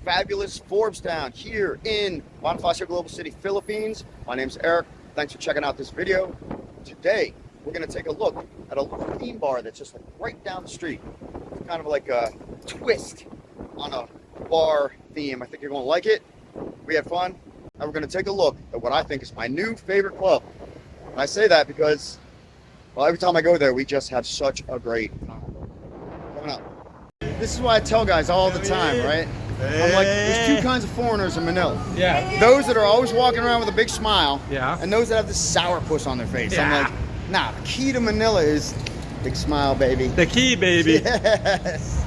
fabulous Forbestown here in Bonifacio Global City, Philippines. My name's Eric. Thanks for checking out this video. Today, we're going to take a look at a little theme bar that's just like right down the street. It's kind of like a twist on a bar theme. I think you're going to like it. We had fun, and we're going to take a look at what I think is my new favorite club. And I say that because, well, every time I go there, we just have such a great time. Coming up. This is why I tell guys all the time, right? I'm like, there's two kinds of foreigners in Manila. Yeah. Those that are always walking around with a big smile. Yeah. And those that have this sourpuss on their face. Yeah. I'm like, nah, the key to Manila is big smile, baby. The key, baby. Yes.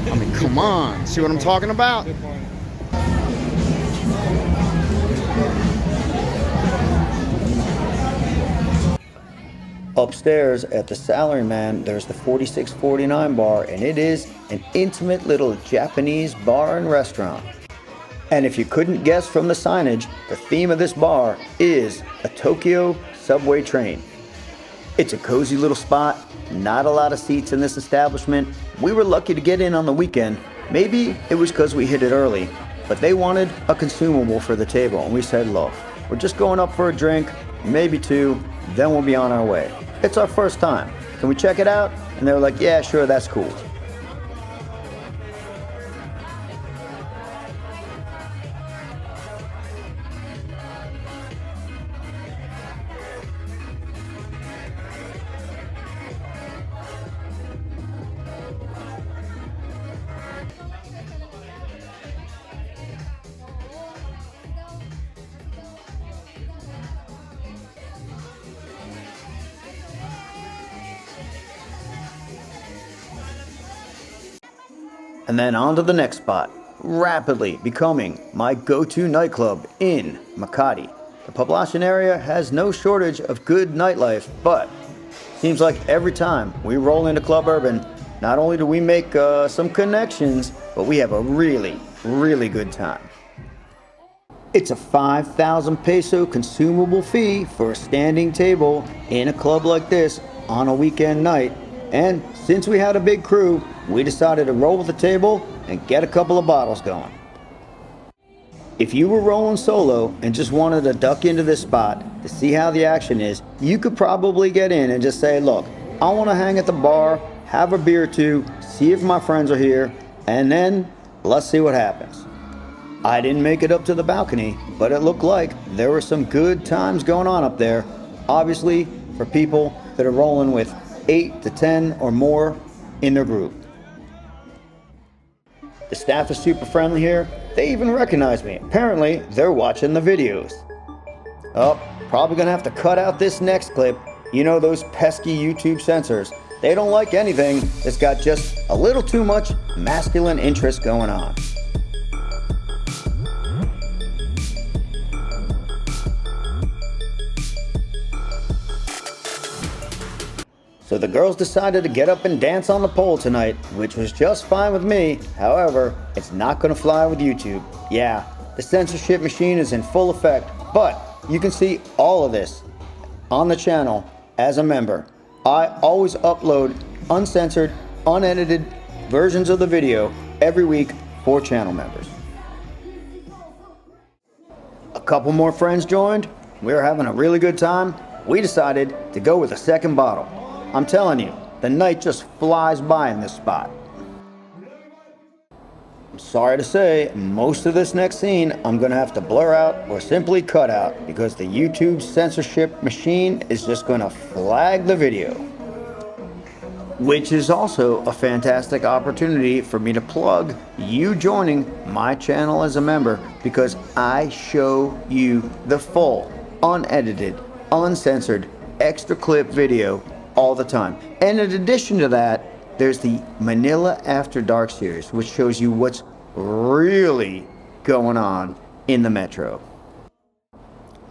I mean, come on. See what I'm talking about? Good point. Upstairs at the Salaryman, there's the 4649 bar, and it is an intimate little Japanese bar and restaurant. And if you couldn't guess from the signage, the theme of this bar is a Tokyo subway train. It's a cozy little spot, not a lot of seats in this establishment. We were lucky to get in on the weekend. Maybe it was because we hit it early, but they wanted a consumable for the table, and we said, look, we're just going up for a drink, maybe two, then we'll be on our way. It's our first time. Can we check it out? And they were like, yeah, sure, that's cool. And then on to the next spot, rapidly becoming my go-to nightclub in Makati. The Poblacion area has no shortage of good nightlife, but seems like every time we roll into Club Urban, not only do we make some connections, but we have a really, really good time. It's a 5,000 peso consumable fee for a standing table in a club like this on a weekend night. And since we had a big crew, we decided to roll with the table and get a couple of bottles going. If you were rolling solo and just wanted to duck into this spot to see how the action is, you could probably get in and just say, look, I want to hang at the bar, have a beer or two, see if my friends are here, and then let's see what happens. I didn't make it up to the balcony, but it looked like there were some good times going on up there. Obviously, for people that are rolling with 8 to 10 or more in their group. The staff is super friendly here. They even recognize me. Apparently, they're watching the videos. Oh, probably gonna have to cut out this next clip. You know those pesky YouTube censors. They don't like anything that's got just a little too much masculine interest going on. So the girls decided to get up and dance on the pole tonight, which was just fine with me. However, it's not going to fly with YouTube. Yeah, the censorship machine is in full effect, but you can see all of this on the channel as a member. I always upload uncensored, unedited versions of the video every week for channel members. A couple more friends joined. We were having a really good time. We decided to go with a second bottle. I'm telling you, the night just flies by in this spot. I'm sorry to say, most of this next scene I'm gonna have to blur out or simply cut out because the YouTube censorship machine is just gonna flag the video. Which is also a fantastic opportunity for me to plug you joining my channel as a member, because I show you the full, unedited, uncensored, extra clip video all the time. And in addition to that, there's the Manila After Dark series, which shows you what's really going on in the metro.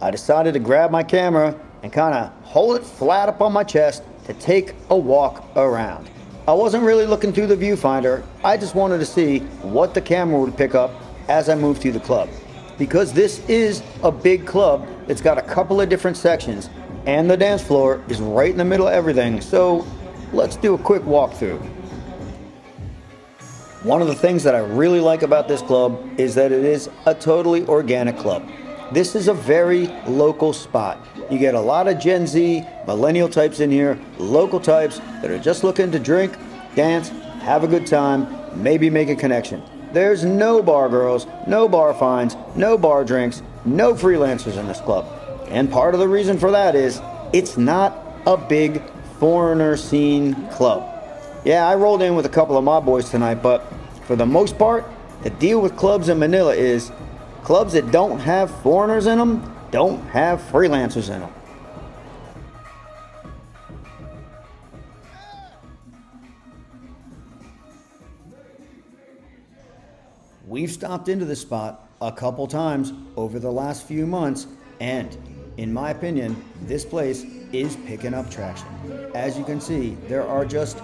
I decided to grab my camera and kind of hold it flat up on my chest to take a walk around. I wasn't really looking through the viewfinder. I just wanted to see what the camera would pick up as I moved through the club. Because this is a big club, it's got a couple of different sections, and the dance floor is right in the middle of everything, so let's do a quick walkthrough. One of the things that I really like about this club is that it is a totally organic club. This is a very local spot. You get a lot of Gen Z, millennial types in here, local types that are just looking to drink, dance, have a good time, maybe make a connection. There's no bar girls, no bar fines, no bar drinks, no freelancers in this club. And part of the reason for that is it's not a big foreigner scene club. Yeah, I rolled in with a couple of my boys tonight, but for the most part, the deal with clubs in Manila is clubs that don't have foreigners in them don't have freelancers in them. We've stopped into this spot a couple times over the last few months, and in my opinion, this place is picking up traction. As you can see, there are just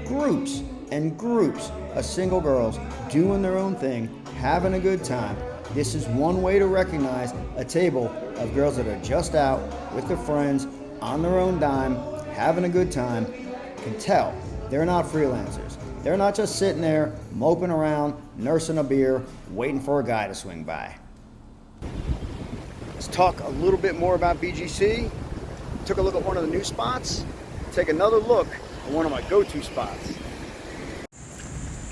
groups and groups of single girls doing their own thing, having a good time. This is one way to recognize a table of girls that are just out with their friends on their own dime, having a good time. You can tell they're not freelancers. They're not just sitting there moping around, nursing a beer, waiting for a guy to swing by. Let's talk a little bit more about BGC. Took a look at one of the new spots. Take another look at one of my go-to spots.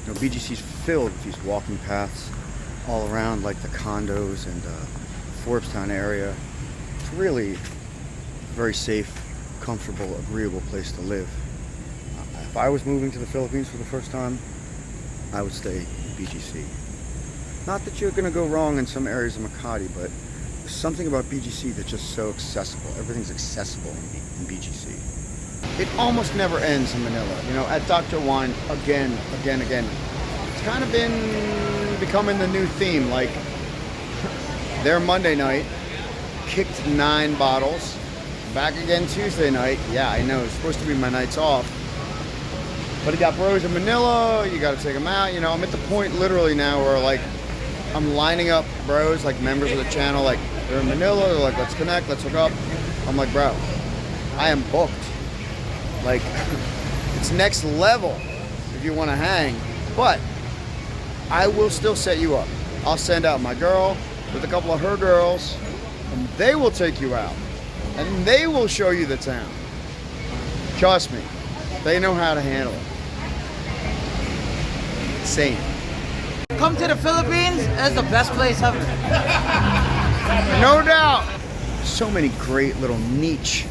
You know, BGC's filled with these walking paths all around, like the condos and Forbestown area. It's really a very safe, comfortable, agreeable place to live. If I was moving to the Philippines for the first time, I would stay in BGC. Not that you're going to go wrong in some areas of Makati, but there's something about BGC that's just so accessible. Everything's accessible in BGC. It almost never ends in Manila. You know, at Dr. Wine, again. It's kind of been becoming the new theme. Like, there Monday night, kicked 9 bottles. Back again Tuesday night. Yeah, I know, it's supposed to be my nights off. But you got bros in Manila, you gotta take them out. You know, I'm at the point literally now where like, I'm lining up bros, like members of the channel, like they're in Manila, they're like, let's connect, let's hook up. I'm like, bro, I am booked. Like, it's next level if you wanna hang, but I will still set you up. I'll send out my girl with a couple of her girls, and they will take you out. And they will show you the town. Trust me, they know how to handle it. Insane. Come to the Philippines, it's the best place ever. No doubt. So many great little niche,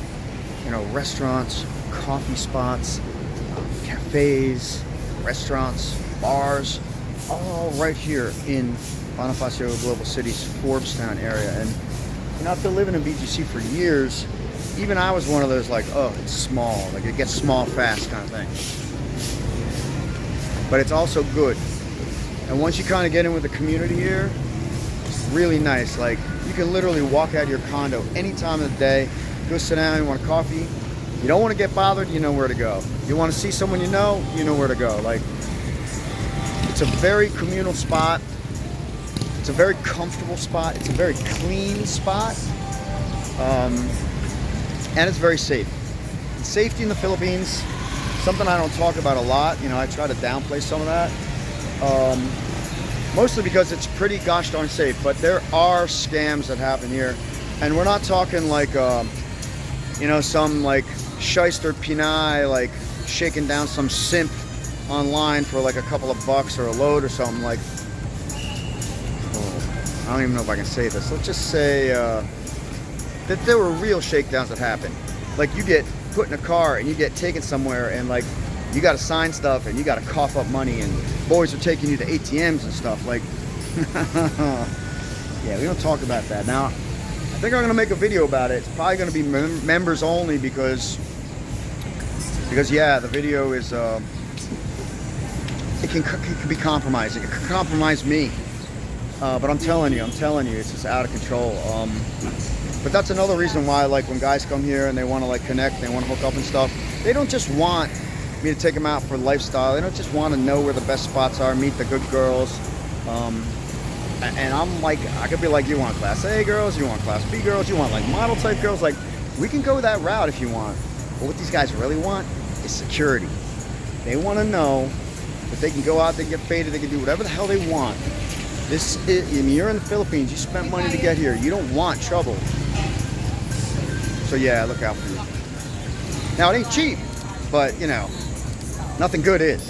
you know, restaurants, coffee spots, cafes, restaurants, bars, all right here in Bonifacio Global City's Forbestown area. And you know, after living in BGC for years, even I was one of those like, oh, it's small, like it gets small fast kind of thing. But it's also good. And once you kind of get in with the community here, it's really nice. Like, you can literally walk out of your condo any time of the day, go sit down, you want a coffee. You don't want to get bothered, you know where to go. You want to see someone you know where to go. Like, it's a very communal spot. It's a very comfortable spot. It's a very clean spot. And it's very safe. And safety in the Philippines, something I don't talk about a lot. You know, I try to downplay some of that. Mostly because it's pretty gosh darn safe. But there are scams that happen here. And we're not talking like, you know, some like shyster Pinay, like shaking down some simp online for like a couple of bucks or a load or something. Like, I don't even know if I can say this. Let's just say that there were real shakedowns that happened. Like, you get put in a car and you get taken somewhere and like you got to sign stuff and you got to cough up money and boys are taking you to ATMs and stuff. Like, yeah, we don't talk about that. Now, I think I'm going to make a video about it. It's probably going to be members only because yeah, the video is, it can be compromising. It can compromise me. But I'm telling you, it's just out of control. But that's another reason why, like, when guys come here and they want to like connect, they want to hook up and stuff, they don't just want me to take them out for lifestyle. They don't just want to know where the best spots are, meet the good girls. And I'm like, I could be like, you want Class A girls, you want Class B girls, you want like model type girls. Like, we can go that route if you want. But what these guys really want is security. They want to know But they can go out, they can get faded, they can do whatever the hell they want. I mean, you're in the Philippines, you spent money to get here. You don't want trouble. So yeah, look out for you. Now, it ain't cheap, but, you know, nothing good is.